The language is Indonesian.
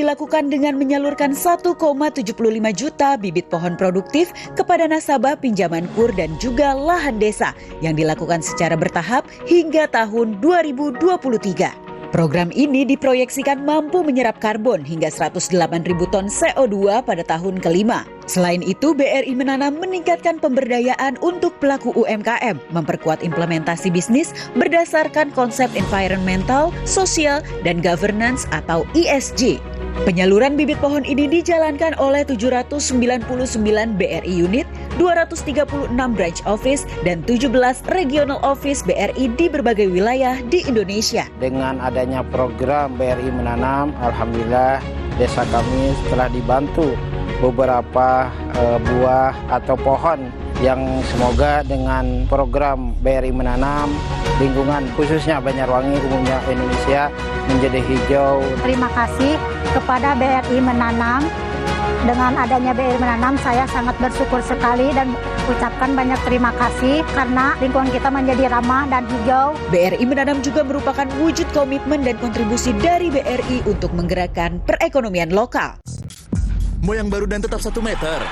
dilakukan dengan menyalurkan 1,75 juta bibit pohon produktif kepada nasabah pinjaman KUR dan juga lahan desa yang dilakukan secara bertahap hingga tahun 2023. Program ini diproyeksikan mampu menyerap karbon hingga 108.000 ton CO2 pada tahun kelima. Selain itu, BRI Menanam meningkatkan pemberdayaan untuk pelaku UMKM, memperkuat implementasi bisnis berdasarkan konsep environmental, sosial, dan governance atau ESG. Penyaluran bibit pohon ini dijalankan oleh 799 BRI unit, 236 branch office, dan 17 regional office BRI di berbagai wilayah di Indonesia. Dengan adanya program BRI Menanam, alhamdulillah desa kami telah dibantu beberapa buah atau pohon yang semoga dengan program BRI Menanam, lingkungan khususnya Banyarwangi umumnya Indonesia menjadi hijau. Terima kasih kepada BRI Menanam. Dengan adanya BRI Menanam, saya sangat bersyukur sekali dan ucapkan banyak terima kasih karena lingkungan kita menjadi ramah dan hijau. BRI Menanam juga merupakan wujud komitmen dan kontribusi dari BRI untuk menggerakkan perekonomian lokal. Mau yang baru dan tetap 1 meter?